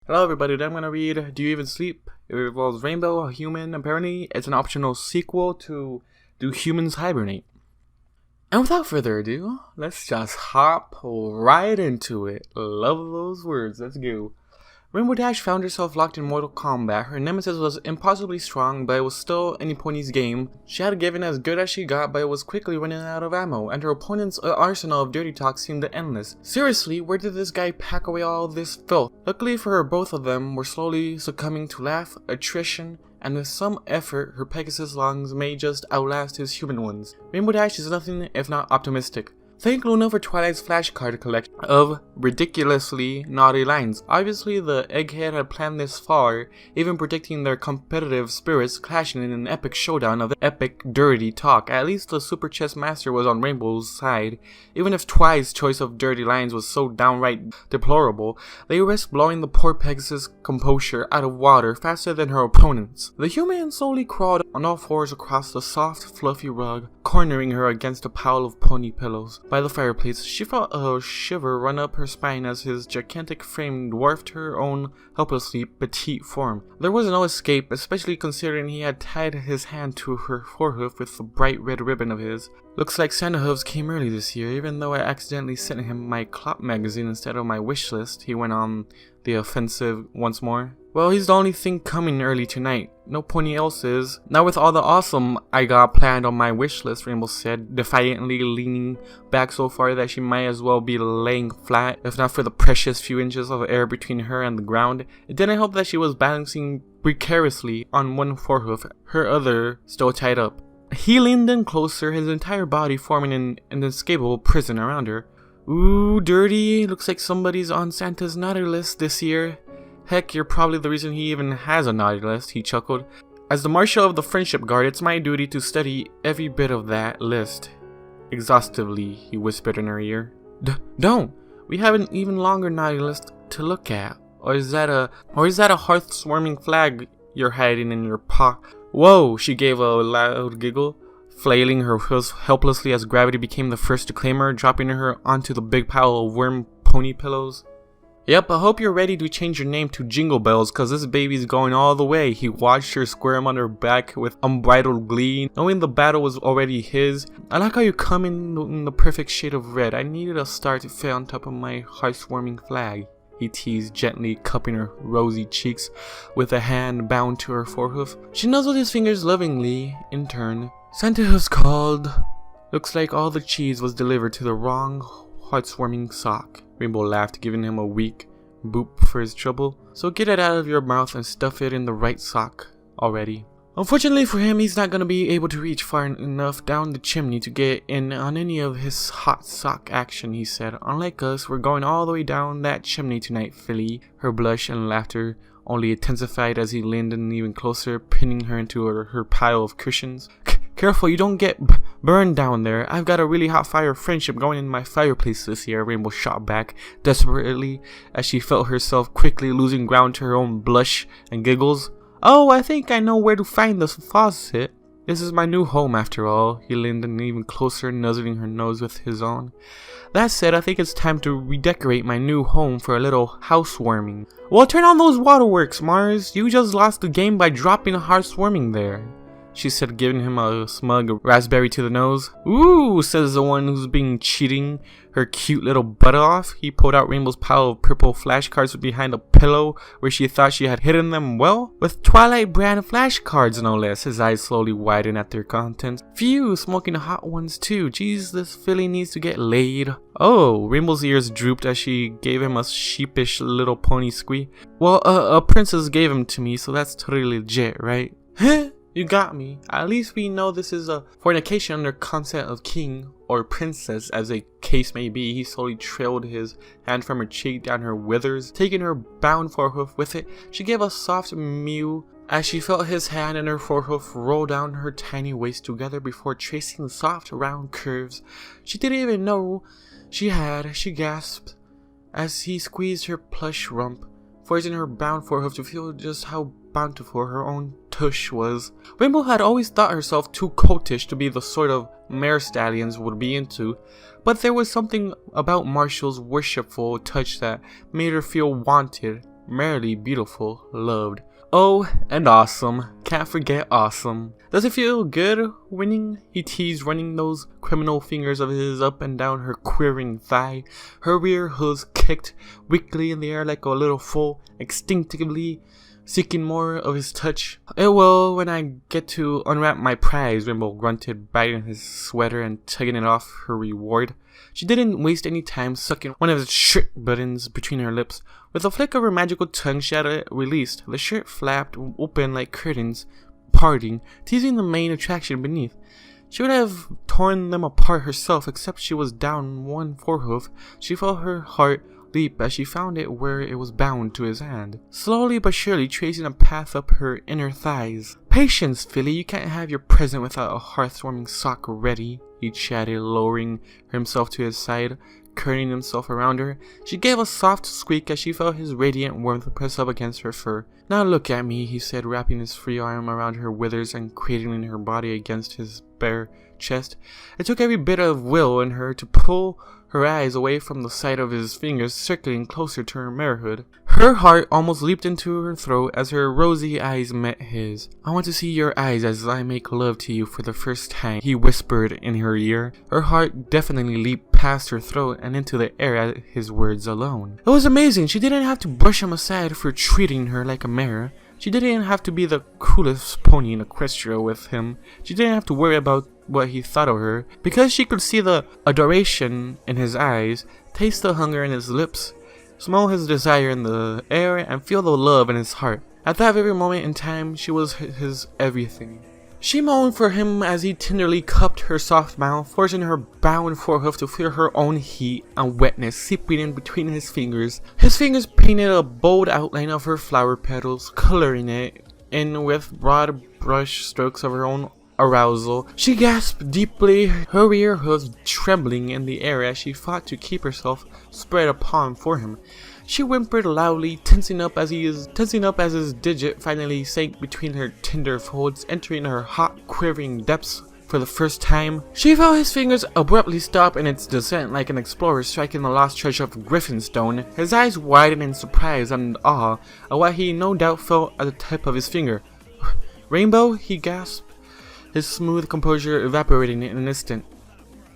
Hello everybody, today I'm going to read Do You Even Sleep? It involves Rainbow, a human, apparently. It's an optional sequel to Do Humans Hibernate? And without further ado, let's just hop right into it. Love those words, let's go. Rainbow Dash found herself locked in Mortal Kombat. Her nemesis was impossibly strong, but it was still any pony's game. She had given as good as she got, but it was quickly running out of ammo, and her opponent's arsenal of dirty talk seemed endless. Seriously, where did this guy pack away all this filth? Luckily for her, both of them were slowly succumbing to laugh, attrition, and with some effort, her Pegasus lungs may just outlast his human ones. Rainbow Dash is nothing if not optimistic. Thank Luna for Twilight's flashcard collection of ridiculously naughty lines. Obviously, the egghead had planned this far, even predicting their competitive spirits clashing in an epic showdown of epic dirty talk. At least the Super Chess Master was on Rainbow's side. Even if Twilight's choice of dirty lines was so downright deplorable, they risked blowing the poor Pegasus' composure out of water faster than her opponents. The human slowly crawled on all fours across the soft, fluffy rug, cornering her against a pile of pony pillows. By the fireplace, she felt a shiver run up her spine as his gigantic frame dwarfed her own helplessly petite form. There was no escape, especially considering he had tied his hand to her forehoof with the bright red ribbon of his. Looks like Santa Hooves came early this year, even though I accidentally sent him my Clop magazine instead of my wish list. He went on the offensive once more. Well, he's the only thing coming early tonight. No pony else is. Not with all the awesome I got planned on my wish list, Rainbow said, defiantly leaning back so far that she might as well be laying flat, if not for the precious few inches of air between her and the ground. It didn't help that she was balancing precariously on one forehoof, her other still tied up. He leaned in closer, his entire body forming an inescapable prison around her. Ooh, dirty. Looks like somebody's on Santa's naughty list this year. Heck, you're probably the reason he even has a naughty list, he chuckled. As the Marshal of the Friendship Guard, it's my duty to study every bit of that list. Exhaustively, he whispered in her ear. Don't! We have an even longer naughty list to look at. Or is that a Hearthswarming flag you're hiding in your pocket? Whoa, she gave a loud giggle, flailing her hooves helplessly as gravity became the first to claim her, dropping her onto the big pile of worm pony pillows. Yep, I hope you're ready to change your name to Jingle Bells, cause this baby's going all the way. He watched her squirm on her back with unbridled glee, knowing the battle was already his. I like how you come in the perfect shade of red. I needed a star to fit on top of my heartwarming flag, he teased, gently cupping her rosy cheeks with a hand bound to her forehoof. She nuzzled his fingers lovingly in turn. Santa has called. Looks like all the cheese was delivered to the wrong heartwarming sock. Rainbow laughed, giving him a weak boop for his trouble. So get it out of your mouth and stuff it in the right sock already. Unfortunately for him, he's not going to be able to reach far enough down the chimney to get in on any of his hot sock action, he said. Unlike us, we're going all the way down that chimney tonight, Philly. Her blush and laughter only intensified as he leaned in even closer, pinning her into her pile of cushions. Careful, you don't get burned down there. I've got a really hot fire friendship going in my fireplace this year, Rainbow shot back desperately as she felt herself quickly losing ground to her own blush and giggles. Oh, I think I know where to find the faucet. This is my new home after all. He leaned in even closer, nuzzling her nose with his own. That said, I think it's time to redecorate my new home for a little housewarming. Well, turn on those waterworks, Mars. You just lost the game by dropping a hearthswarming there, she said, giving him a smug raspberry to the nose. Ooh, says the one who's been cheating her cute little butt off. He pulled out Rainbow's pile of purple flashcards behind a pillow where she thought she had hidden them well. With Twilight brand flashcards, no less. His eyes slowly widened at their contents. Phew, smoking hot ones too. Jeez, this filly needs to get laid. Oh, Rainbow's ears drooped as she gave him a sheepish little pony squeak. Well, a princess gave him to me, so that's totally legit, right? Huh? You got me. At least we know this is a fornication under consent of king or princess, as a case may be. He slowly trailed his hand from her cheek down her withers, taking her bound forehoof with it. She gave a soft mew as she felt his hand and her forehoof roll down her tiny waist together before tracing the soft round curves she didn't even know she had. She gasped as he squeezed her plush rump, forcing her bound forehoof to feel just how bountiful her own tush was. Rainbow had always thought herself too coltish to be the sort of mare stallions would be into, but there was something about Marshall's worshipful touch that made her feel wanted. merely beautiful, loved. Oh, and awesome. Can't forget awesome. Does it feel good winning? He teased, running those criminal fingers of his up and down her quivering thigh. Her rear hooves kicked weakly in the air like a little foal, instinctively seeking more of his touch. It will when I get to unwrap my prize, Rainbow grunted, biting his sweater and tugging it off her reward. She didn't waste any time sucking one of his shirt buttons between her lips. With a flick of her magical tongue, she had it released. The shirt flapped open like curtains, parting, teasing the main attraction beneath. She would have torn them apart herself, except she was down one forehoof. She felt her heart leap as she found it where it was bound to his hand, slowly but surely tracing a path up her inner thighs. Patience, filly, you can't have your present without a hearthwarming sock ready, he chatted, lowering himself to his side, curling himself around her. She gave a soft squeak as she felt his radiant warmth press up against her fur. Now look at me, he said, wrapping his free arm around her withers and cradling her body against his bare chest. It took every bit of will in her to pull her eyes away from the sight of his fingers circling closer to her marehood. Her heart almost leaped into her throat as her rosy eyes met his. I want to see your eyes as I make love to you for the first time, he whispered in her ear. Her heart definitely leaped past her throat and into the air at his words alone. It was amazing. She didn't have to brush him aside for treating her like a mare. She didn't have to be the coolest pony in Equestria with him. She didn't have to worry about what he thought of her, because she could see the adoration in his eyes, taste the hunger in his lips, smell his desire in the air, and feel the love in his heart. At that very moment in time, she was his everything. She moaned for him as he tenderly cupped her soft mouth, forcing her bound forehoof to feel her own heat and wetness seeping in between his fingers. His fingers painted a bold outline of her flower petals, coloring it in with broad brush strokes of her own arousal. She gasped deeply, her rear hooves trembling in the air as she fought to keep herself spread upon for him. She whimpered loudly, tensing up as his digit finally sank between her tender folds, entering her hot, quivering depths for the first time. She felt his fingers abruptly stop in its descent like an explorer striking the lost treasure of Griffinstone. His eyes widened in surprise and awe at what he no doubt felt at the tip of his finger. Rainbow, he gasped, his smooth composure evaporating in an instant.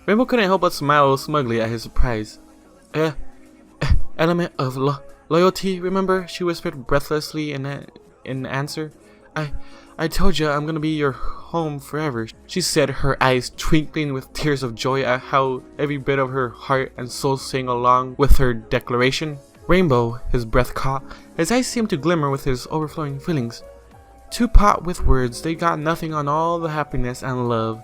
Rainbow couldn't help but smile smugly at his surprise. Element of loyalty, remember? She whispered breathlessly in answer. I told you I'm gonna be your home forever, she said, her eyes twinkling with tears of joy at how every bit of her heart and soul sang along with her declaration. Rainbow, his breath caught. His eyes seemed to glimmer with his overflowing feelings. Too pot with words, they got nothing on all the happiness and love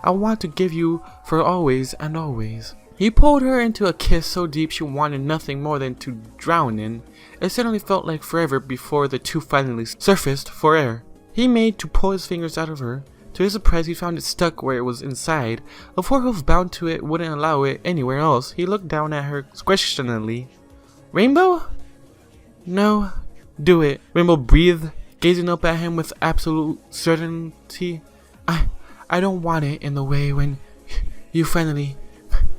I want to give you for always and always. He pulled her into a kiss so deep she wanted nothing more than to drown in. It suddenly felt like forever before the two finally surfaced for air. He made to pull his fingers out of her. To his surprise, he found it stuck where it was inside. A forehoof bound to it wouldn't allow it anywhere else. He looked down at her questioningly. Rainbow? No, do it, Rainbow breathed, gazing up at him with absolute certainty. I don't want it in the way when you finally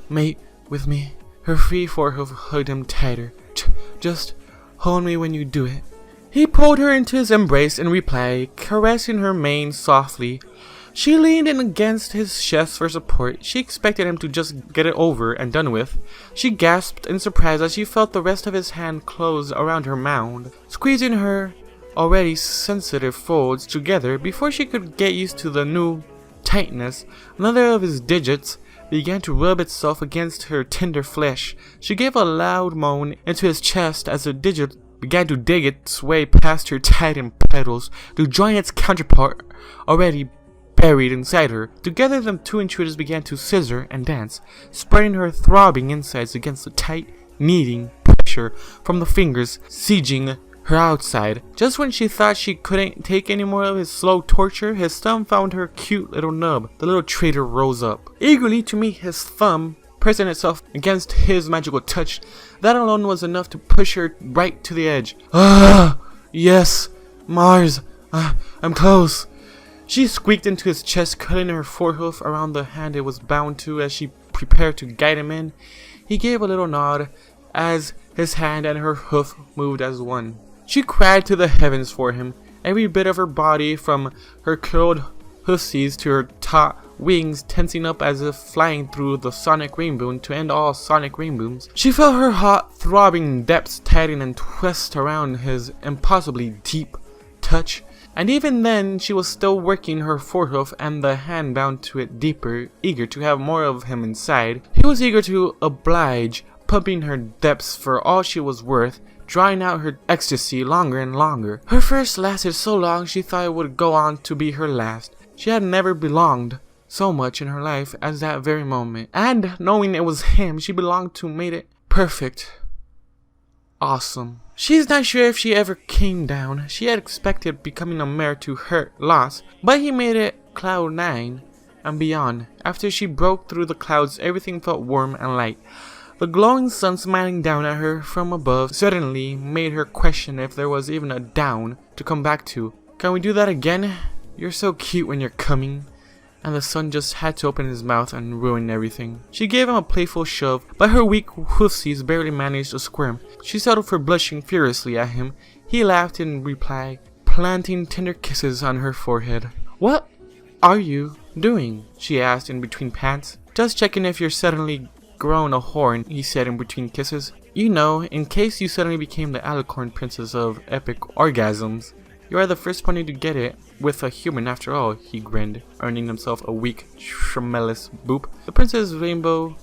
mate with me. Her free forehoof hugged him tighter. Just hold me when you do it. He pulled her into his embrace in reply, caressing her mane softly. She leaned in against his chest for support. She expected him to just get it over and done with. She gasped in surprise as she felt the rest of his hand close around her mound, squeezing her already sensitive folds together. Before she could get used to the new tightness, another of his digits began to rub itself against her tender flesh. She gave a loud moan into his chest as the digit began to dig its way past her tightened petals to join its counterpart already buried inside her. Together the two intruders began to scissor and dance, spreading her throbbing insides against the tight, kneading pressure from the fingers sieging her outside. Just when she thought she couldn't take any more of his slow torture, his thumb found her cute little nub. The little traitor rose up, eagerly to meet his thumb, pressing itself against his magical touch. That alone was enough to push her right to the edge. Ah, yes, Mars, I'm close. She squeaked into his chest, cutting her forehoof around the hand it was bound to as she prepared to guide him in. He gave a little nod as his hand and her hoof moved as one. She cried to the heavens for him, every bit of her body from her curled hoofsies to her taut wings tensing up as if flying through the sonic rainbow to end all sonic rainbows. She felt her hot, throbbing depths tighten and twist around his impossibly deep touch, and even then she was still working her forehoof and the hand bound to it deeper, eager to have more of him inside. He was eager to oblige, pumping her depths for all she was worth, drawing out her ecstasy longer and longer. Her first lasted so long she thought it would go on to be her last. She had never belonged so much in her life as that very moment, and knowing it was him she belonged to made it perfect. Awesome. She's not sure if she ever came down. She had expected becoming a mare to hurt loss, but he made it cloud 9 and beyond. After she broke through the clouds, everything felt warm and light. The glowing sun smiling down at her from above suddenly made her question if there was even a down to come back to. Can we do that again? You're so cute when you're coming. And the sun just had to open his mouth and ruin everything. She gave him a playful shove, but her weak hoofsies barely managed to squirm. She settled for blushing furiously at him. He laughed in reply, planting tender kisses on her forehead. "What are you doing?" she asked in between pants. "Just checking if you're suddenly grown a horn," he said in between kisses. "You know, in case you suddenly became the alicorn princess of epic orgasms. You are the first pony to get it with a human after all," he grinned, earning himself a weak, tremulous boop. "The princess rainbow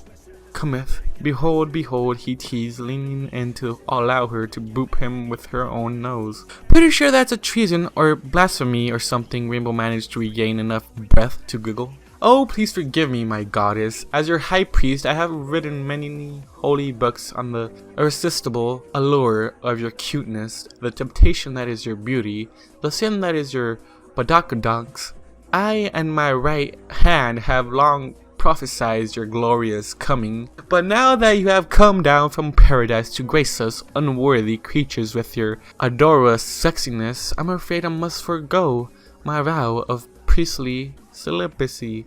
cometh. Behold, behold," he teased, leaning in to allow her to boop him with her own nose. "Pretty sure that's a treason or blasphemy or something," Rainbow managed to regain enough breath to giggle. "Oh, please forgive me, my goddess. As your high priest, I have written many holy books on the irresistible allure of your cuteness, the temptation that is your beauty, the sin that is your badakadonks. I and my right hand have long prophesied your glorious coming, but now that you have come down from paradise to grace us unworthy creatures with your adorous sexiness, I'm afraid I must forego my vow of priestly celibacy,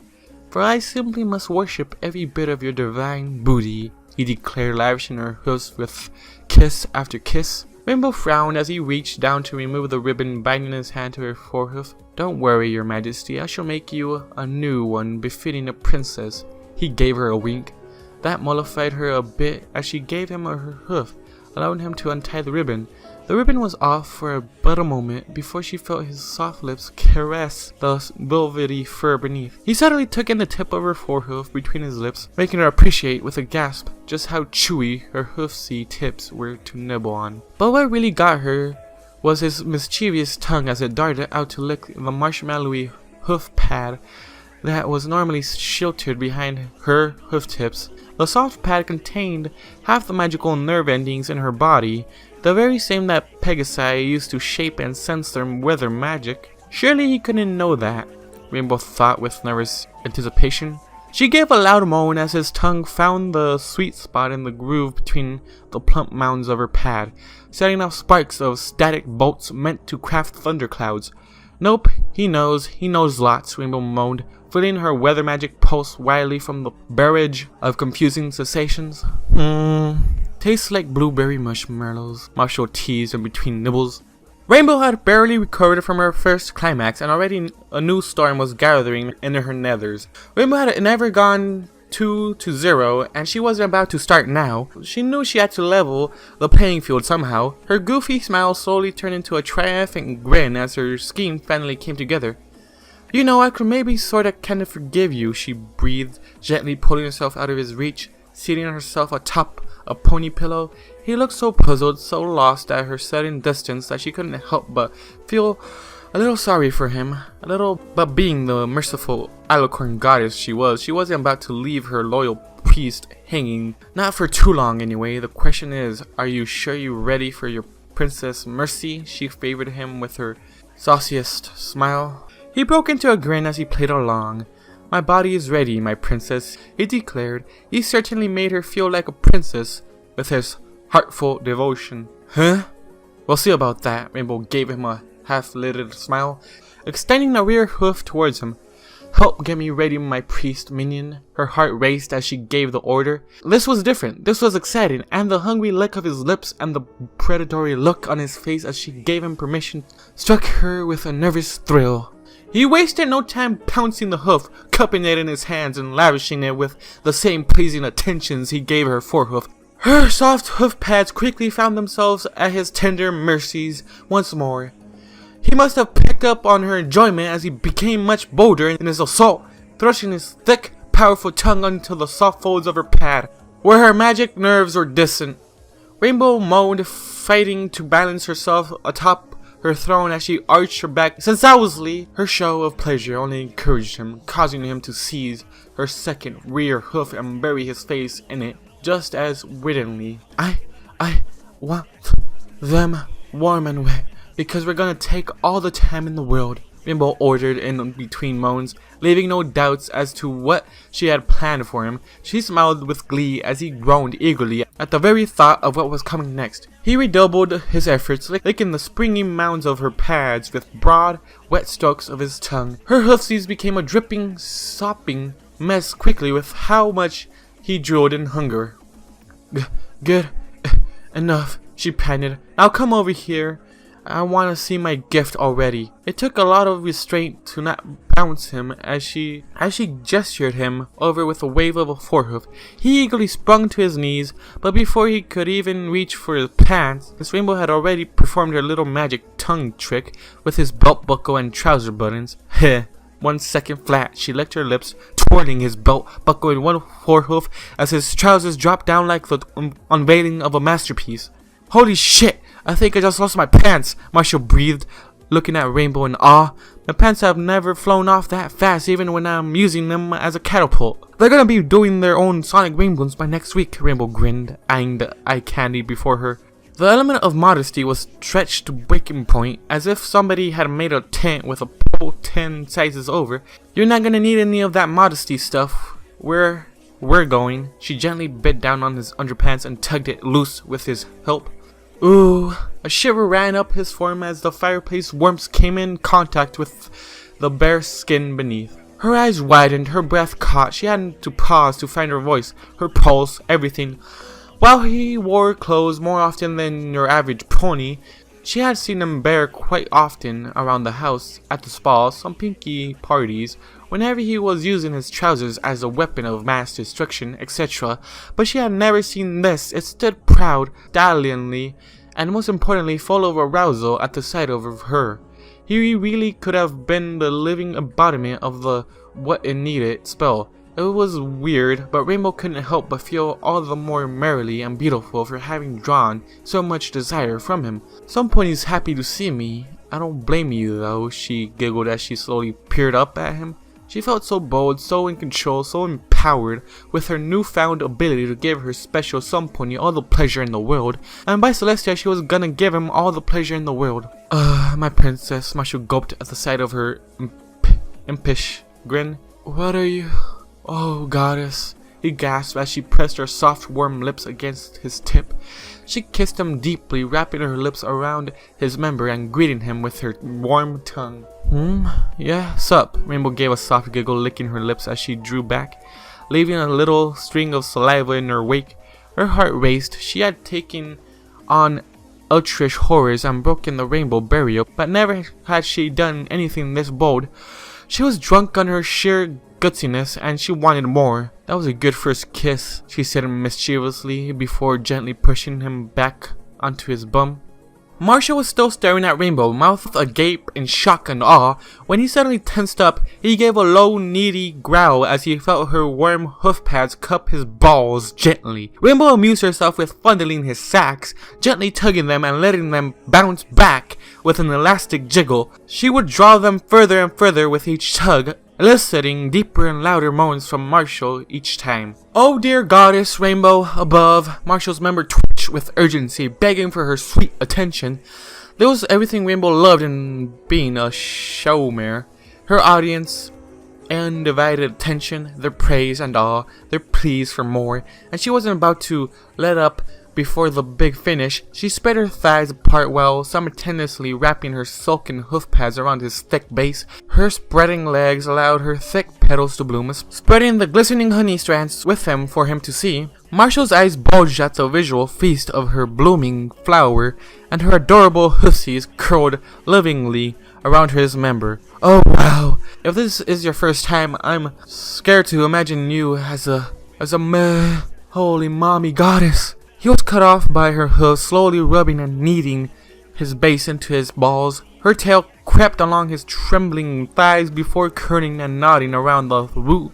for I simply must worship every bit of your divine booty," he declared, lavishing her hoofs with kiss after kiss. Rainbow frowned as he reached down to remove the ribbon binding his hand to her forehoof. "Don't worry, your majesty, I shall make you a new one befitting a princess." He gave her a wink. That mollified her a bit as she gave him her hoof, allowing him to untie the ribbon. The ribbon was off for but a moment before she felt his soft lips caress the velvety fur beneath. He suddenly took in the tip of her forehoof between his lips, making her appreciate with a gasp just how chewy her hoofsy tips were to nibble on. But what really got her was his mischievous tongue as it darted out to lick the marshmallowy hoof pad that was normally sheltered behind her hoof tips. The soft pad contained half the magical nerve endings in her body, the very same that Pegasi used to shape and sense their weather magic. Surely he couldn't know that, Rainbow thought with nervous anticipation. She gave a loud moan as his tongue found the sweet spot in the groove between the plump mounds of her pad, setting off sparks of static bolts meant to craft thunderclouds. "Nope, he knows lots," Rainbow moaned, feeling her weather magic pulse wildly from the barrage of confusing sensations. Tastes like blueberry marshmallows, Marshall teased in between nibbles. Rainbow had barely recovered from her first climax, and already a new storm was gathering in her nethers. Rainbow had never gone 2-0, and she wasn't about to start now. She knew she had to level the playing field somehow. Her goofy smile slowly turned into a triumphant grin as her scheme finally came together. "You know, I could maybe sorta kinda forgive you," she breathed, gently pulling herself out of his reach, seating herself atop a pony pillow. He looked so puzzled, so lost at her sudden distance that she couldn't help but feel a little sorry for him. But being the merciful alicorn goddess she wasn't about to leave her loyal priest hanging. Not for too long anyway. The question is, are you sure you're ready for your Princess Mercy? She favored him with her sauciest smile. He broke into a grin as he played along. "My body is ready, my princess," he declared. He certainly made her feel like a princess with his heartful devotion. "Huh? We'll see about that." Rainbow gave him a half-lidded smile, extending a rear hoof towards him. Help get me ready, my priest minion. Her heart raced as she gave the order. This was different, this was exciting, and the hungry lick of his lips and the predatory look on his face as she gave him permission struck her with a nervous thrill. He wasted no time pouncing the hoof, cupping it in his hands and lavishing it with the same pleasing attentions he gave her forehoof. Her soft hoof pads quickly found themselves at his tender mercies once more. He must have picked up on her enjoyment as he became much bolder in his assault, thrusting his thick, powerful tongue onto the soft folds of her pad, where her magic nerves were distant. Rainbow moaned, fighting to balance herself atop her throne as she arched her back sensuously. Her show of pleasure only encouraged him, causing him to seize her second rear hoof and bury his face in it just as wittingly. I want them warm and wet, because we're gonna take all the time in the world, Rainbow ordered in between moans, leaving no doubts as to what she had planned for him. She smiled with glee as he groaned eagerly at the very thought of what was coming next. He redoubled his efforts, licking the springy mounds of her pads with broad, wet strokes of his tongue. Her hoofsies became a dripping, sopping mess quickly with how much he drooled in hunger. Good enough, she panted. Now come over here. I want to see my gift already. It took a lot of restraint to not bounce him as she gestured him over with a wave of a forehoof. He eagerly sprung to his knees, but before he could even reach for his pants, Miss Rainbow had already performed her little magic tongue trick with his belt buckle and trouser buttons. Heh. 1 second flat, she licked her lips, twirling his belt buckle in one forehoof as his trousers dropped down like the unveiling of a masterpiece. Holy shit! I think I just lost my pants, Marshall breathed, looking at Rainbow in awe. My pants have never flown off that fast, even when I'm using them as a catapult. They're gonna be doing their own sonic rainbows by next week, Rainbow grinned, eyeing the eye candy before her. The element of modesty was stretched to breaking point, as if somebody had made a tent with a pole 10 sizes over. You're not gonna need any of that modesty stuff. We're going. She gently bit down on his underpants and tugged it loose with his help. Ooh, a shiver ran up his form as the fireplace warmth came in contact with the bare skin beneath. Her eyes widened, her breath caught. She had to pause to find her voice, her pulse, everything. While he wore clothes more often than your average pony, she had seen him bare quite often around the house, at the spa, some pinky parties, whenever he was using his trousers as a weapon of mass destruction, etc. But she had never seen this. It stood proud, stallionly, and most importantly full of arousal at the sight of her. He really could have been the living embodiment of the what it needed spell. It was weird, but Rainbow couldn't help but feel all the more merrily and beautiful for having drawn so much desire from him. Some point he's happy to see me. I don't blame you though, she giggled as she slowly peered up at him. She felt so bold, so in control, so empowered with her newfound ability to give her special some pony all the pleasure in the world, and by Celestia she was gonna give him all the pleasure in the world. My princess, Marshall gulped at the sight of her impish grin. What are you? Oh, goddess, he gasped as she pressed her soft, warm lips against his tip. She kissed him deeply, wrapping her lips around his member and greeting him with her warm tongue. Yeah, sup? Rainbow gave a soft giggle, licking her lips as she drew back, leaving a little string of saliva in her wake. Her heart raced. She had taken on ultrish horrors and broken the rainbow barrier, but never had she done anything this bold. She was drunk on her sheer gutsiness, and she wanted more. That was a good first kiss, she said mischievously before gently pushing him back onto his bum. Marshall was still staring at Rainbow, mouth agape in shock and awe, when he suddenly tensed up. He gave a low, needy growl as he felt her warm hoof pads cup his balls gently. Rainbow amused herself with fondling his sacks, gently tugging them and letting them bounce back with an elastic jiggle. She would draw them further and further with each tug, eliciting deeper and louder moans from Marshall each time. Oh dear goddess, Rainbow above. Marshall's member twitched with urgency, begging for her sweet attention. There was everything Rainbow loved in being a showmare. Her audience, undivided attention, their praise and awe, their pleas for more, and she wasn't about to let up Before the big finish, she spread her thighs apart while simultaneously wrapping her silken hoof pads around his thick base. Her spreading legs allowed her thick petals to bloom, spreading the glistening honey strands with them for him to see. Marshall's eyes bulged at the visual feast of her blooming flower, and her adorable hoofsies curled lovingly around his member. Oh wow! If this is your first time, I'm scared to imagine you as a holy mommy goddess. He was cut off by her hooves, slowly rubbing and kneading his base into his balls. Her tail crept along his trembling thighs before curling and nodding around the root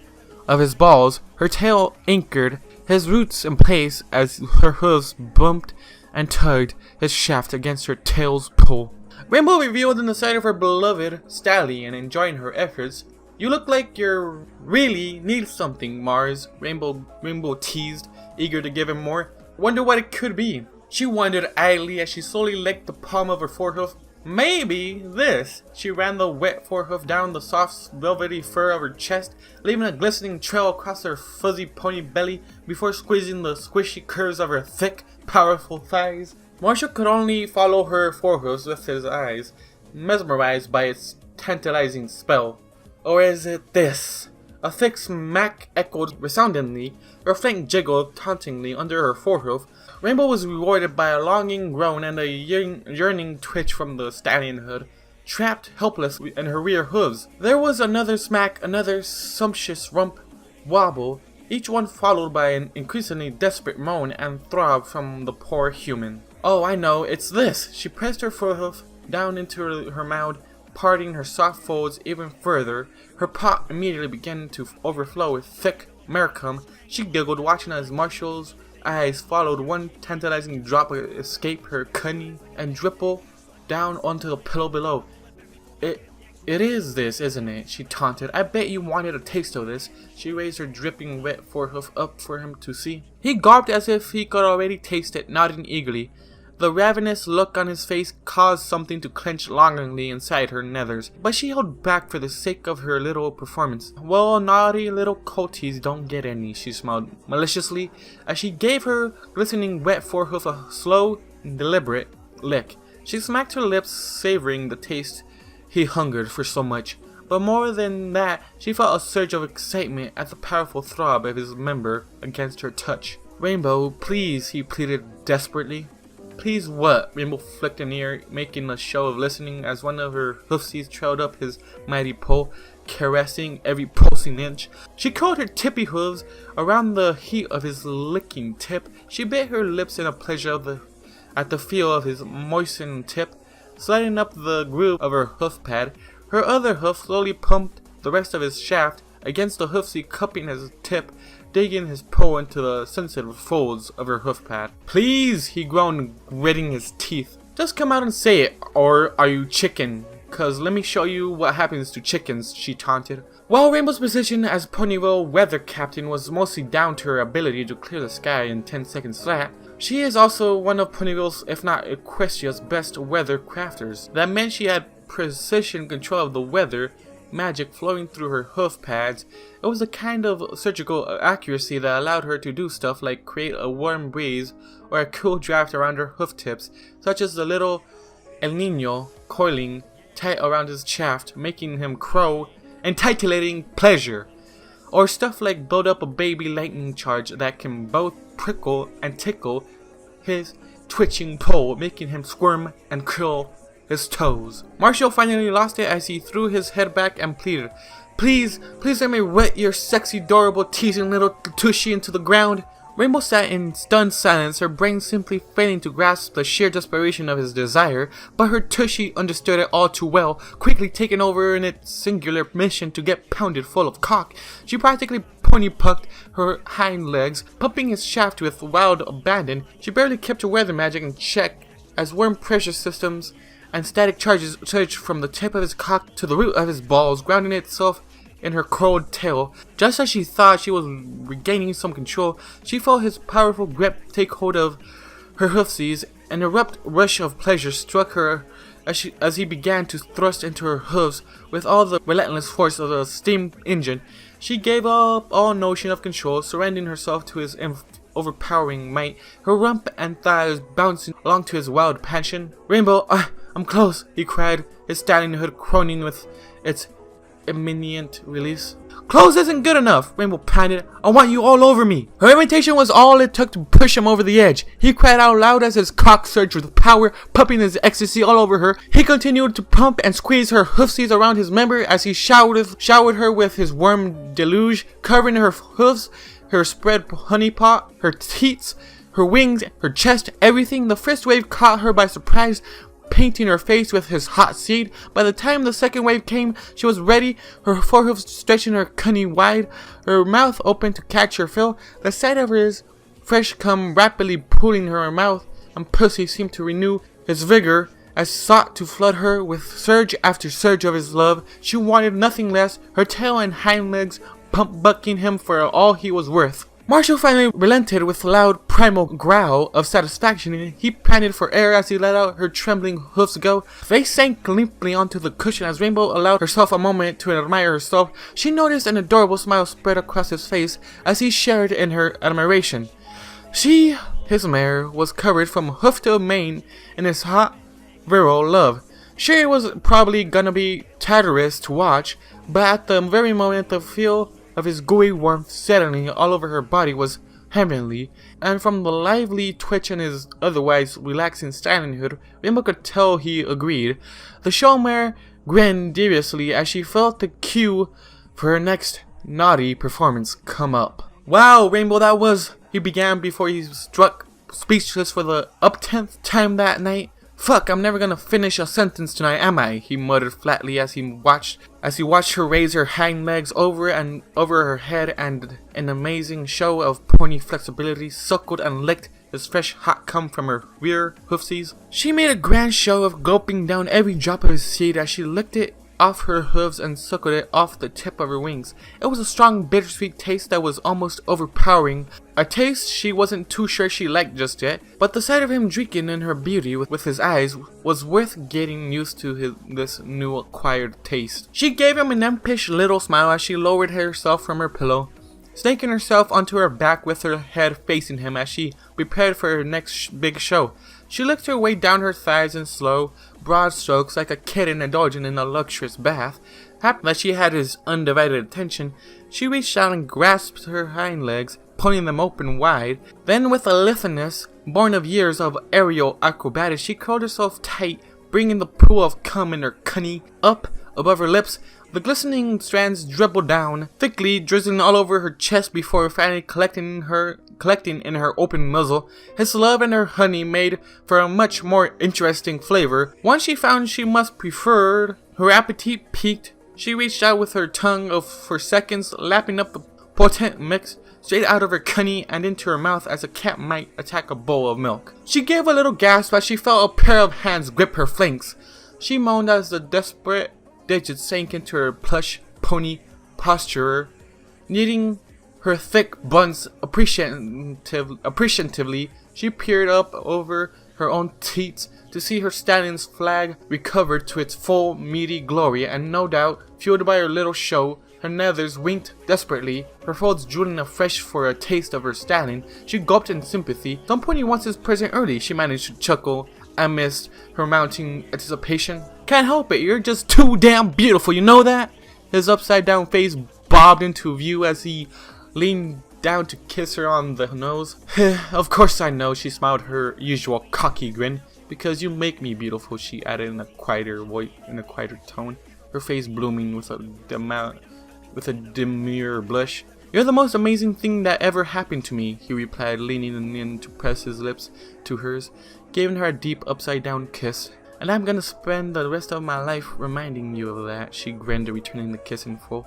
of his balls. Her tail anchored his roots in place as her hooves bumped and tugged his shaft against her tail's pull. Rainbow revealed in the sight of her beloved stallion, enjoying her efforts. "You look like you really need something, Mars," Rainbow teased, eager to give him more. "Wonder what it could be." She wondered idly as she slowly licked the palm of her forehoof. "Maybe this." She ran the wet forehoof down the soft velvety fur of her chest, leaving a glistening trail across her fuzzy pony belly before squeezing the squishy curves of her thick, powerful thighs. Marshall could only follow her forehoofs with his eyes, mesmerized by its tantalizing spell. "Or is it this?" A thick smack echoed resoundingly, her flank jiggled tauntingly under her forehoof. Rainbow was rewarded by a longing groan and a yearning twitch from the stallion hood, trapped helpless in her rear hooves. There was another smack, another sumptuous rump wobble, each one followed by an increasingly desperate moan and throb from the poor human. "Oh, I know, it's this!" She pressed her forehoof down into her mouth, parting her soft folds even further. Her pot immediately began to overflow with thick mercum. She giggled, watching as Marshall's eyes followed one tantalizing drop escape her cunny and dribble down onto the pillow below. It is this, isn't it?" she taunted. "I bet you wanted a taste of this." She raised her dripping wet forehoof up for him to see. He gulped as if he could already taste it, nodding eagerly. The ravenous look on his face caused something to clench longingly inside her nethers, but she held back for the sake of her little performance. "Well, naughty little colties don't get any," she smiled maliciously as she gave her glistening wet forehoof a slow, deliberate lick. She smacked her lips, savoring the taste he hungered for so much. But more than that, she felt a surge of excitement at the powerful throb of his member against her touch. "Rainbow, please," he pleaded desperately. "Please what?" Rainbow flicked an ear, making a show of listening as one of her hoofsies trailed up his mighty pole, caressing every pulsing inch. She curled her tippy hooves around the heat of his licking tip. She bit her lips in a pleasure at the feel of his moistened tip, sliding up the groove of her hoof pad. Her other hoof slowly pumped the rest of his shaft against the hoofsie, cupping his tip, digging his paw into the sensitive folds of her hoof pad. "Please," he groaned, gritting his teeth. "Just come out and say it, or are you chicken? 'Cause let me show you what happens to chickens," she taunted. While Rainbow's position as Ponyville weather captain was mostly down to her ability to clear the sky in 10 seconds flat, she is also one of Ponyville's, if not Equestria's, best weather crafters. That meant she had precision control of the weather, magic flowing through her hoof pads. It was a kind of surgical accuracy that allowed her to do stuff like create a warm breeze or a cool draft around her hoof tips, such as the little El Niño coiling tight around his shaft, making him crow in titillating pleasure, or stuff like build up a baby lightning charge that can both prickle and tickle his twitching pole, making him squirm and curl his toes. Marshall finally lost it as he threw his head back and pleaded, please let me wet your sexy, adorable, teasing little tushy into the ground." Rainbow sat in stunned silence, her brain simply failing to grasp the sheer desperation of his desire, but her tushy understood it all too well. Quickly taken over in its singular mission to get pounded full of cock, she practically pony-pucked her hind legs, pumping his shaft with wild abandon. She barely kept her weather magic in check as warm pressure systems and static charges surged from the tip of his cock to the root of his balls, grounding itself in her curled tail. Just as she thought she was regaining some control, she felt his powerful grip take hold of her hoofsies. An abrupt rush of pleasure struck her as he began to thrust into her hooves with all the relentless force of a steam engine. She gave up all notion of control, surrendering herself to his overpowering might, her rump and thighs bouncing along to his wild passion. "Rainbow, I'm close," he cried, his stallion hood groaning with its imminent release. "Close isn't good enough," Rainbow panted. "I want you all over me." Her invitation was all it took to push him over the edge. He cried out loud as his cock surged with power, pumping his ecstasy all over her. He continued to pump and squeeze her hoofsies around his member as he showered her with his worm deluge, covering her hoofs, her spread honey pot, her teats, her wings, her chest, everything. The first wave caught her by surprise, painting her face with his hot seed. By the time the second wave came, she was ready, her forehoofs stretching her cunny wide, her mouth open to catch her fill. The sight of his fresh cum rapidly pooling her mouth and pussy seemed to renew his vigor as sought to flood her with surge after surge of his love. She wanted nothing less, her tail and hind legs pump bucking him for all he was worth. Marshall finally relented with a loud primal growl of satisfaction. He panted for air as he let out her trembling hoofs go. They sank limply onto the cushion as Rainbow allowed herself a moment to admire herself. She noticed an adorable smile spread across his face as he shared in her admiration. She, his mare, was covered from hoof to mane in his hot, virile love. Sure, it was probably gonna be tartarus to watch, but at the very moment the feel of his gooey warmth settling all over her body was heavenly, and from the lively twitch in his otherwise relaxing stallionhood, Rainbow could tell he agreed. The show mare grinned deviously as she felt the cue for her next naughty performance come up. "Wow, Rainbow, that was," he began before he struck speechless for the up-10th time that night. "Fuck, I'm never gonna finish a sentence tonight, am I?" he muttered flatly as he watched her raise her hind legs over and over her head and an amazing show of pony flexibility suckled and licked his fresh hot cum from her rear hoofsies. She made a grand show of gulping down every drop of his seed as she licked it off her hooves and suckled it off the tip of her wings. It was a strong bittersweet taste that was almost overpowering, a taste she wasn't too sure she liked just yet, but the sight of him drinking in her beauty with his eyes was worth getting used to this new acquired taste. She gave him an impish little smile as she lowered herself from her pillow, snaking herself onto her back with her head facing him as she prepared for her next big show. She licked her way down her thighs in slow, broad strokes like a kitten indulging in a luxurious bath. Happy that she had his undivided attention, she reached out and grasped her hind legs, pulling them open wide. Then with a litheness born of years of aerial acrobatics, she curled herself tight, bringing the pool of cum in her cunny up above her lips. The glistening strands dribbled down, thickly drizzling all over her chest before finally collecting in her open muzzle. His love and her honey made for a much more interesting flavor. Once she found she must preferred, her appetite peaked. She reached out with her tongue for seconds, lapping up the potent mix straight out of her cunny and into her mouth as a cat might attack a bowl of milk. She gave a little gasp as she felt a pair of hands grip her flanks. She moaned as the desperate digits sank into her plush pony posture, kneading her thick buns appreciatively. She peered up over her own teats to see her stallion's flag recovered to its full meaty glory, and no doubt, fueled by her little show, her nethers winked desperately, her folds drooling afresh for a taste of her stallion. She gulped in sympathy. "Some pony wants his present early," she managed to chuckle amidst her mounting anticipation. "Can't help it, you're just too damn beautiful, you know that?" His upside-down face bobbed into view as he leaned down to kiss her on the nose. "Of course I know," she smiled her usual cocky grin. "Because you make me beautiful," she added in a quieter tone, her face blooming with a demure blush. "You're the most amazing thing that ever happened to me," he replied, leaning in to press his lips to hers, giving her a deep upside-down kiss. "And I'm gonna spend the rest of my life reminding you of that," she grinned, returning the kiss in full.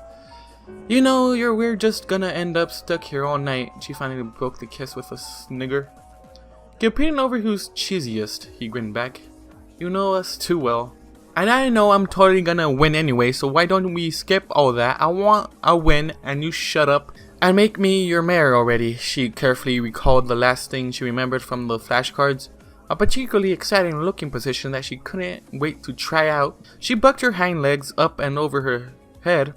"You know, we're just gonna end up stuck here all night." She finally broke the kiss with a snigger. "Competing over who's cheesiest," he grinned back. "You know us too well. And I know I'm totally gonna win anyway, so why don't we skip all that? I want a win, and you shut up and make me your mare already." She carefully recalled the last thing she remembered from the flashcards, a particularly exciting looking position that she couldn't wait to try out. She bucked her hind legs up and over her head,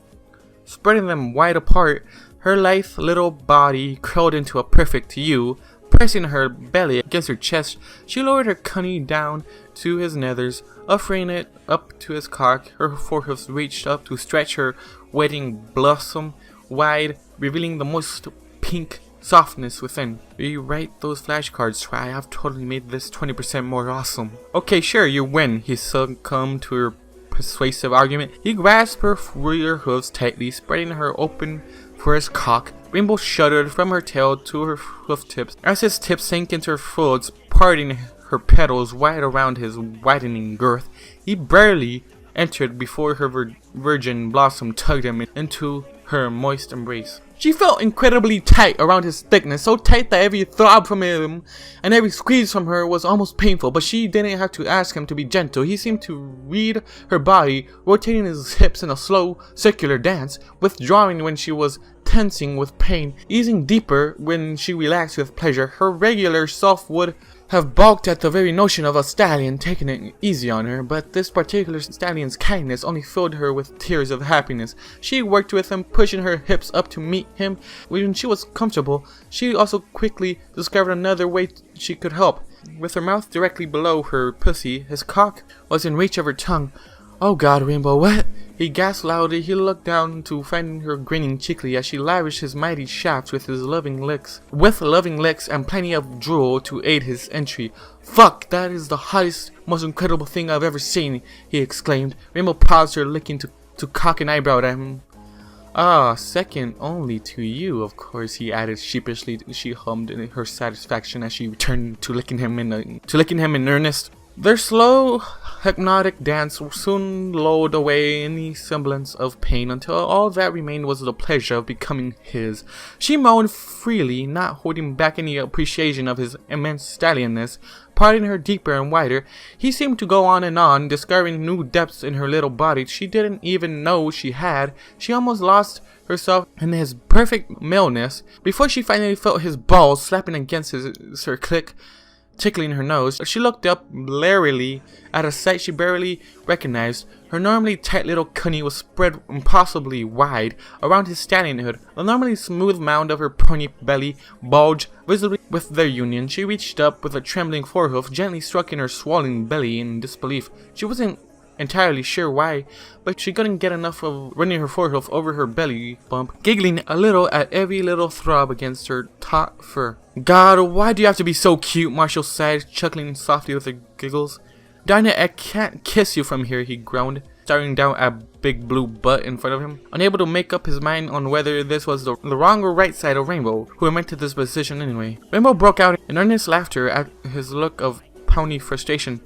spreading them wide apart, Her lithe little body curled into a perfect U. Pressing her belly against her chest, she lowered her cunny down to his nethers, offering it up to his cock. Her forehoofs reached up to stretch her wedding blossom wide, revealing the moist pink softness within. Rewrite those flashcards, Try. I've totally made this 20% more awesome. Okay, sure, you win. He succumbed to her persuasive argument. He grasped her rear hooves tightly, spreading her open for his cock. Rainbow shuddered from her tail to her hoof tips as his tips sank into her folds, parting her petals wide around his widening girth. He barely entered before her virgin blossom tugged him into her moist embrace. She felt incredibly tight around his thickness, so tight that every throb from him and every squeeze from her was almost painful, but she didn't have to ask him to be gentle. He seemed to read her body, rotating his hips in a slow, circular dance, withdrawing when she was tensing with pain, easing deeper when she relaxed with pleasure. Her regular self would have balked at the very notion of a stallion taking it easy on her, but this particular stallion's kindness only filled her with tears of happiness. She worked with him, pushing her hips up to meet him. When she was comfortable, she also quickly discovered another way she could help. With her mouth directly below her pussy, his cock was in reach of her tongue. "Oh God, Rainbow, what?" He gasped loudly. He looked down to find her grinning cheekily as she lavished his mighty shafts with loving licks and plenty of drool to aid his entry. "Fuck, that is the hottest, most incredible thing I've ever seen," he exclaimed. Rainbow paused her licking to cock an eyebrow at him. "Ah, second only to you, of course," he added sheepishly. She hummed in her satisfaction as she returned to licking him in earnest. Their slow, hypnotic dance soon lulled away any semblance of pain until all that remained was the pleasure of becoming his. She moaned freely, not holding back any appreciation of his immense stallionness, parting her deeper and wider. He seemed to go on, discovering new depths in her little body she didn't even know she had. She almost lost herself in his perfect maleness before she finally felt his balls slapping against her clit, tickling her nose. She looked up blearily at a sight she barely recognized. Her normally tight little cunny was spread impossibly wide around his stallionhood. The normally smooth mound of her pony belly bulged visibly with their union. She reached up with a trembling forehoof, gently stroking her swollen belly in disbelief. She wasn't entirely sure why, but she couldn't get enough of running her forehoof over her belly bump, giggling a little at every little throb against her taut fur. "God, why do you have to be so cute?" Marshall sighed, chuckling softly with her giggles. "Darn it, I can't kiss you from here," he groaned, staring down at a big blue butt in front of him, unable to make up his mind on whether this was the wrong or right side of Rainbow, who invented this position anyway. Rainbow broke out in earnest laughter at his look of pouty frustration.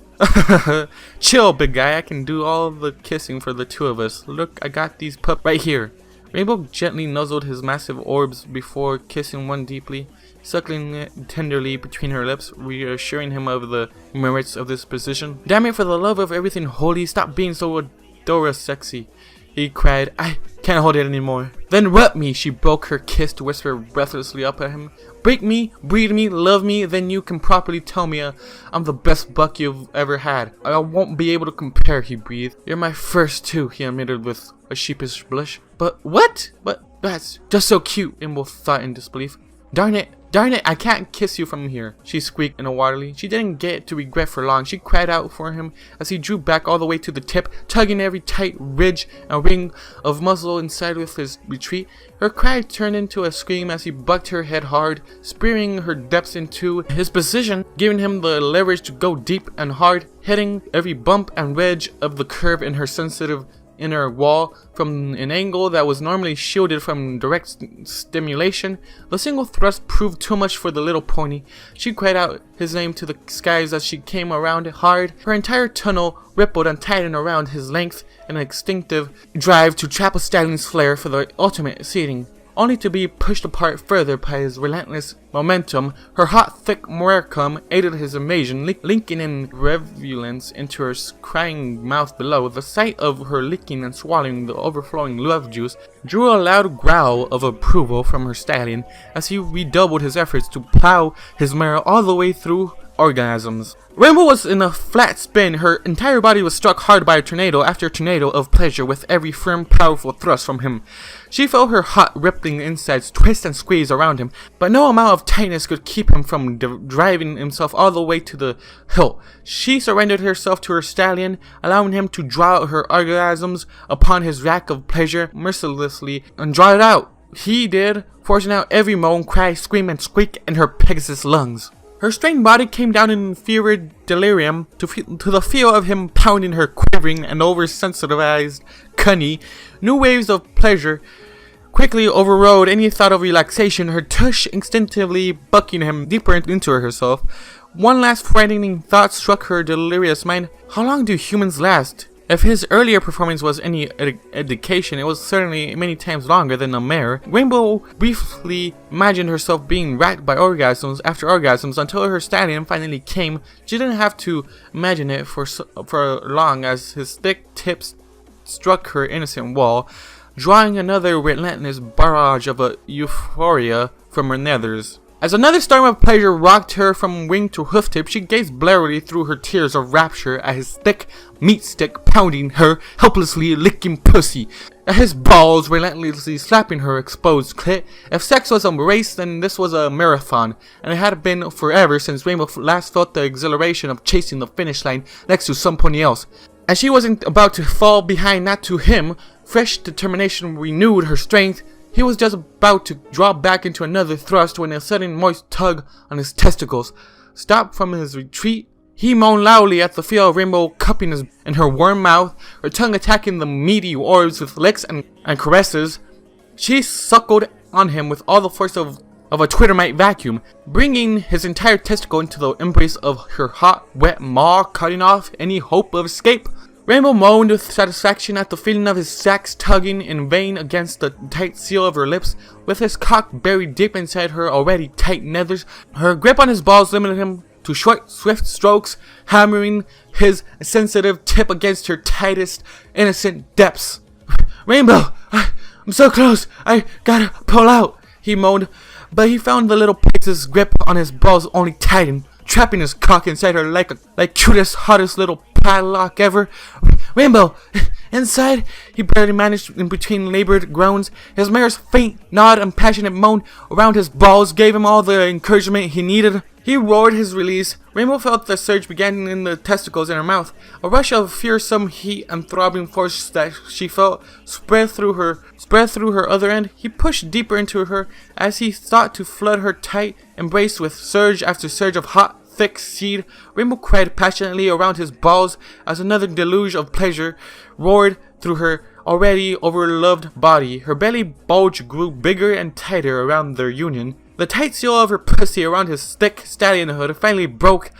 "Chill, big guy. I can do all the kissing for the two of us. Look, I got these pups right here." Rainbow gently nuzzled his massive orbs before kissing one deeply, suckling it tenderly between her lips, reassuring him of the merits of this position. "Damn it, for the love of everything holy, stop being so adora sexy," he cried. "I can't hold it anymore." "Then rub me," she broke her kiss to whisper breathlessly up at him. "Break me, breed me, love me, then you can properly tell me I'm the best buck you've ever had. I won't be able to compare," he breathed. "You're my first too," he admitted with a sheepish blush. "But what? But that's just so cute," Rainbow thought in disbelief. Darn it, I can't kiss you from here," she squeaked in a waterly. She didn't get to regret for long. She cried out for him as he drew back all the way to the tip, tugging every tight ridge and ring of muzzle inside with his retreat. Her cry turned into a scream as he bucked her head hard, spearing her depths into his position, giving him the leverage to go deep and hard, hitting every bump and wedge of the curve in her sensitive inner wall from an angle that was normally shielded from direct stimulation. The single thrust proved too much for the little pony. She cried out his name to the skies as she came around hard. Her entire tunnel rippled and tightened around his length in an instinctive drive to trap a stallion's flare for the ultimate seating, only to be pushed apart further by his relentless momentum. Her hot, thick moercum aided his invasion, linking in revolence into her crying mouth below. The sight of her licking and swallowing the overflowing love juice drew a loud growl of approval from her stallion as he redoubled his efforts to plow his mare all the way through orgasms. Rainbow was in a flat spin. Her entire body was struck hard by a tornado after tornado of pleasure with every firm, powerful thrust from him. She felt her hot, rippling insides twist and squeeze around him, but no amount of tightness could keep him from driving himself all the way to the hilt. She surrendered herself to her stallion, allowing him to draw out her orgasms upon his rack of pleasure mercilessly and draw it out. He did, forcing out every moan, cry, scream, and squeak in her Pegasus lungs. Her strained body came down in inferior delirium to the feel of him pounding her quivering and oversensitized cunny. New waves of pleasure quickly overrode any thought of relaxation, her tush instinctively bucking him deeper into herself. One last frightening thought struck her delirious mind. How long do humans last? If his earlier performance was any indication, it was certainly many times longer than a mare. Rainbow briefly imagined herself being racked by orgasms after orgasms until her stallion finally came. She didn't have to imagine it for long, as his thick tips struck her innocent wall, drawing another relentless barrage of euphoria from her nethers. As another storm of pleasure rocked her from wing to hoof tip, she gazed blearily through her tears of rapture at his thick meat stick pounding her helplessly licking pussy, at his balls relentlessly slapping her exposed clit. If sex was a race, then this was a marathon, and it had been forever since Rainbow last felt the exhilaration of chasing the finish line next to somebody else. And she wasn't about to fall behind, not to him. Fresh determination renewed her strength. He was just about to drop back into another thrust when a sudden moist tug on his testicles stopped from his retreat. He moaned loudly at the feel of Rainbow cupping his in her warm mouth, her tongue attacking the meaty orbs with licks and caresses. She suckled on him with all the force of a Twittermite vacuum, bringing his entire testicle into the embrace of her hot, wet maw, cutting off any hope of escape. Rainbow moaned with satisfaction at the feeling of his sacs tugging in vain against the tight seal of her lips. With his cock buried deep inside her already tight nethers, her grip on his balls limited him to short, swift strokes, hammering his sensitive tip against her tightest, innocent depths. Rainbow, I'm so close, I gotta pull out, he moaned, but he found the little Pegasus' grip on his balls only tightened, trapping his cock inside her like cutest, hottest little padlock ever. Rainbow, inside, he barely managed in between labored groans. His mare's faint nod and passionate moan around his balls gave him all the encouragement he needed. He roared his release. Rainbow felt the surge begin in the testicles in her mouth. A rush of fearsome heat and throbbing force that she felt spread through her other end. He pushed deeper into her as he sought to flood her tight embrace with surge after surge of hot, thick seed. Rainbow cried passionately around his balls as another deluge of pleasure roared through her already overloved body. Her belly bulge grew bigger and tighter around their union. The tight seal of her pussy around his thick stallionhood finally broke,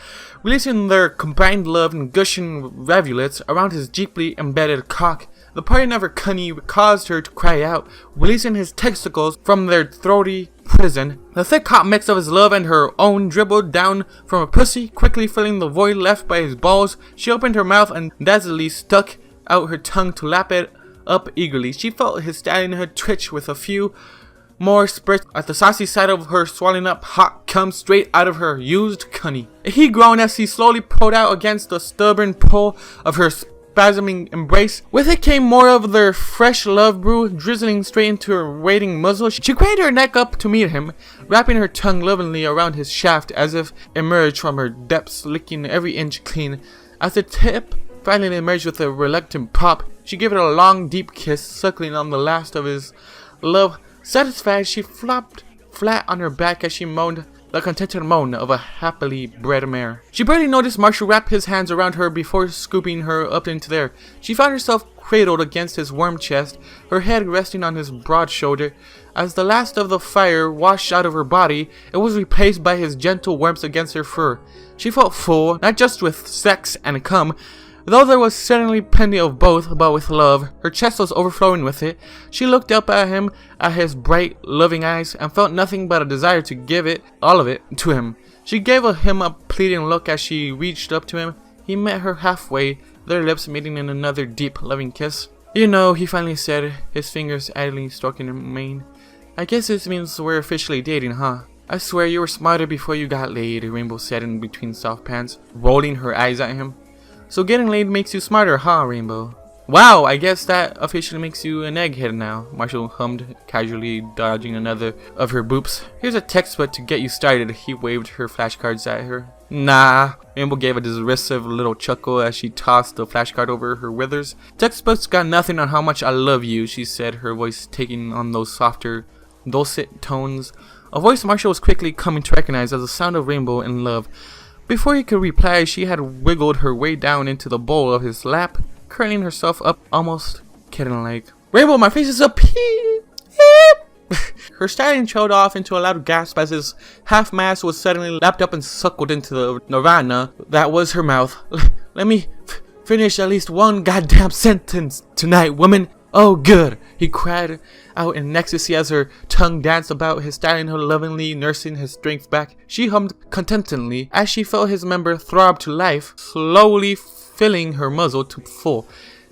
releasing their combined love and gushing rivulets around his deeply embedded cock. The parting of her cunny caused her to cry out, releasing his testicles from their throaty prison. The thick hot mix of his love and her own dribbled down from her pussy, quickly filling the void left by his balls. She opened her mouth and dazzlingly stuck out her tongue to lap it up eagerly. She felt his stallionhood twitch with a few more spurts at the saucy sight of her swallowing up hot cum straight out of her used cunny. He groaned as he slowly pulled out against the stubborn pull of her spasming embrace. With it came more of their fresh love brew drizzling straight into her waiting muzzle. She craned her neck up to meet him, wrapping her tongue lovingly around his shaft as if emerged from her depths, licking every inch clean. As the tip finally emerged with a reluctant pop, she gave it a long, deep kiss, suckling on the last of his love. Satisfied, she flopped flat on her back as she moaned the contented moan of a happily bred mare. She barely noticed Marshall wrap his hands around her before scooping her up into there. She found herself cradled against his warm chest, her head resting on his broad shoulder. As the last of the fire washed out of her body, it was replaced by his gentle warmth against her fur. She felt full, not just with sex and cum, though there was certainly plenty of both, but with love. Her chest was overflowing with it. She looked up at him, at his bright, loving eyes, and felt nothing but a desire to give it, all of it, to him. She gave him a pleading look as she reached up to him. He met her halfway, their lips meeting in another deep, loving kiss. "You know," he finally said, his fingers idly stroking her mane, "I guess this means we're officially dating, huh? I swear you were smarter before you got laid, Rainbow said in between soft pants, rolling her eyes at him. So getting laid makes you smarter, huh, Rainbow? Wow, I guess that officially makes you an egghead now, Marshall hummed, casually dodging another of her boops. Here's a textbook to get you started, he waved her flashcards at her. Nah, Rainbow gave a derisive little chuckle as she tossed the flashcard over her withers. Textbooks got nothing on how much I love you, she said, her voice taking on those softer, dulcet tones. A voice Marshall was quickly coming to recognize as the sound of Rainbow and love. Before he could reply, she had wiggled her way down into the bowl of his lap, curling herself up almost kitten-like. Rainbow, my face is up! Her stallion trailed off into a loud gasp as his half-mast was suddenly lapped up and suckled into the nirvana that was her mouth. Let me finish at least one goddamn sentence tonight, woman! Oh, good! He cried out in ecstasy as her tongue danced about his stallion, lovingly nursing his strength back. She hummed contentedly as she felt his member throb to life, slowly filling her muzzle to full.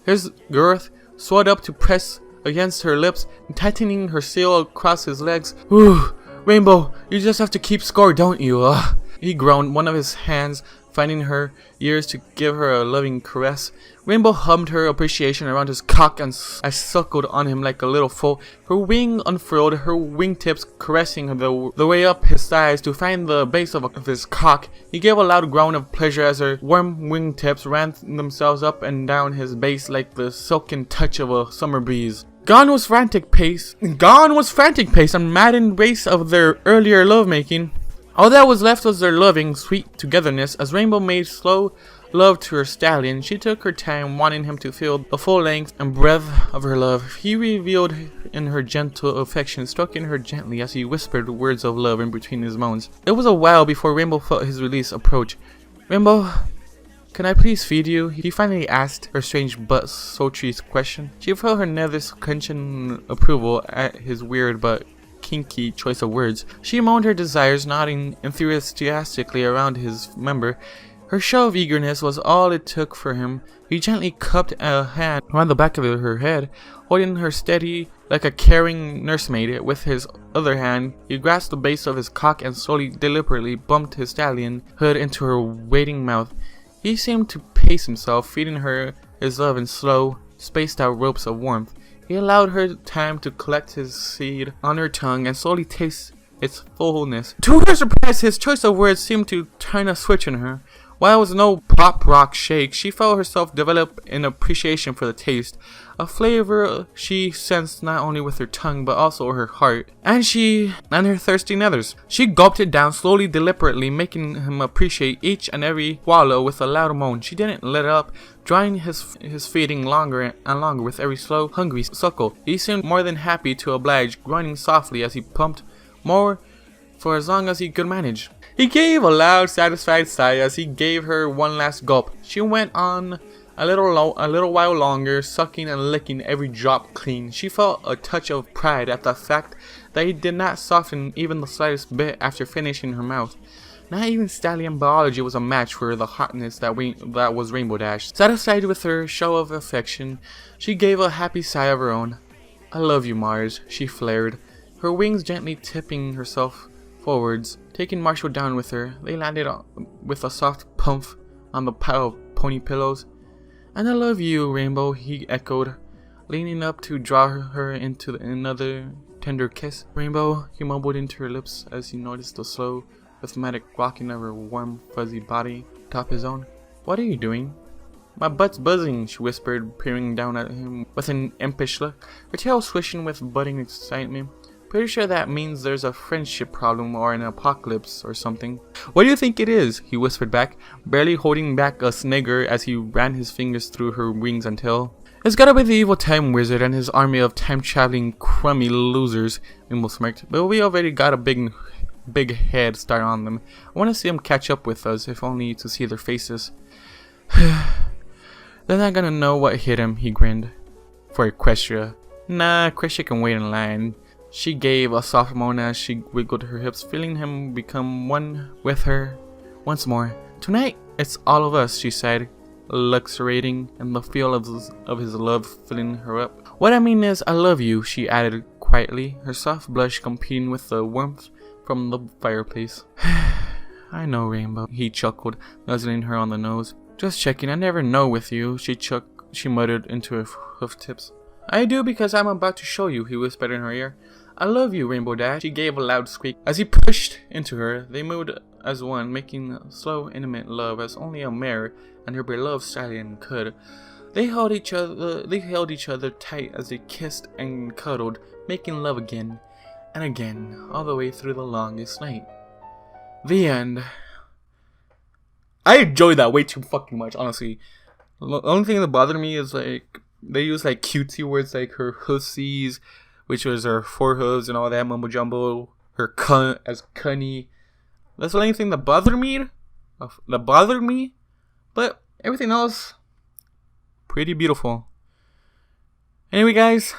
His girth swelled up to press against her lips, tightening her seal across his legs. Ooh, Rainbow, you just have to keep score, don't you? He groaned, one of his hands finding her ears to give her a loving caress. Rainbow hummed her appreciation around his cock and suckled on him like a little foal. Her wing unfurled, her wingtips caressing the way up his thighs to find the base of his cock. He gave a loud groan of pleasure as her warm wingtips ran themselves up and down his base like the silken touch of a summer breeze. Gone was frantic pace and mad embrace of their earlier lovemaking. All that was left was their loving, sweet togetherness. As Rainbow made slow love to her stallion, she took her time, wanting him to feel the full length and breadth of her love. He revealed in her gentle affection, stroking her gently as he whispered words of love in between his moans. It was a while before Rainbow felt his release approach. Rainbow, can I please feed you? He finally asked her strange but sultry question. She felt her nervous clenching approval at his weird but kinky choice of words. She moaned her desires, nodding enthusiastically around his member. Her show of eagerness was all it took for him. He gently cupped a hand around the back of her head, holding her steady like a caring nursemaid. With his other hand, he grasped the base of his cock and slowly, deliberately bumped his stallion hood into her waiting mouth. He seemed to pace himself, feeding her his love in slow, spaced-out ropes of warmth. He allowed her time to collect his seed on her tongue and slowly taste its fullness. To her surprise, his choice of words seemed to turn a switch in her. While it was no pop rock shake, she felt herself develop an appreciation for the taste, a flavor she sensed not only with her tongue but also her heart, and her thirsty nethers. She gulped it down slowly, deliberately, making him appreciate each and every swallow with a loud moan. She didn't let up, drawing his feeding longer and longer with every slow, hungry suckle. He seemed more than happy to oblige, groaning softly as he pumped more for as long as he could manage. He gave a loud, satisfied sigh as he gave her one last gulp. She went on a little while longer, sucking and licking every drop clean. She felt a touch of pride at the fact that he did not soften even the slightest bit after finishing her mouth. Not even stallion biology was a match for the hotness that was Rainbow Dash. Satisfied with her show of affection, she gave a happy sigh of her own. I love you, Mars, she flared, her wings gently tipping herself forwards. Taking Marshall down with her, they landed with a soft pump on the pile of pony pillows. And I love you, Rainbow, he echoed, leaning up to draw her into another tender kiss. Rainbow, he mumbled into her lips as he noticed the slow, rhythmic rocking of her warm, fuzzy body atop his own. What are you doing? My butt's buzzing, she whispered, peering down at him with an impish look, her tail swishing with budding excitement. Pretty sure that means there's a friendship problem or an apocalypse or something. What do you think it is? He whispered back, barely holding back a snigger as he ran his fingers through her wings and tail. It's gotta be the evil time wizard and his army of time-traveling crummy losers, Rainbow smirked, but we already got a big head start on them. I want to see them catch up with us, if only to see their faces. They're not gonna know what hit him, he grinned. For Equestria. Nah, Equestria can wait in line. She gave a soft moan as she wiggled her hips, feeling him become one with her once more. Tonight, it's all of us, she said, luxuriating in the feel of his love filling her up. What I mean is, I love you, she added quietly, her soft blush competing with the warmth from the fireplace. I know, Rainbow, he chuckled, nuzzling her on the nose. Just checking, I never know with you, she muttered into her hoof tips. I do because I'm about to show you, he whispered in her ear. I love you, Rainbow Dash. She gave a loud squeak. As he pushed into her, they moved as one, making slow, intimate love as only a mare and her beloved stallion could. They held each other tight as they kissed and cuddled, making love again and again, all the way through the longest night. The end. I enjoyed that way too fucking much, honestly. The only thing that bothered me is like they use like cutesy words like her hussies, which was her four hooves and all that mumbo jumbo. Her cunt as cunny. That's the only thing that bothered me. But everything else, pretty beautiful. Anyway, guys,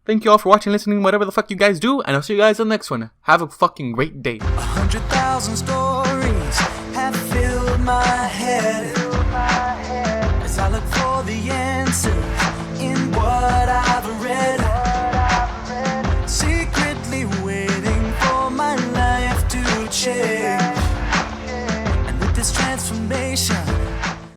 thank you all for watching, listening, whatever the fuck you guys do, and I'll see you guys in the next one. Have a fucking great day. 100,000 stories have filled my head as I look for the answers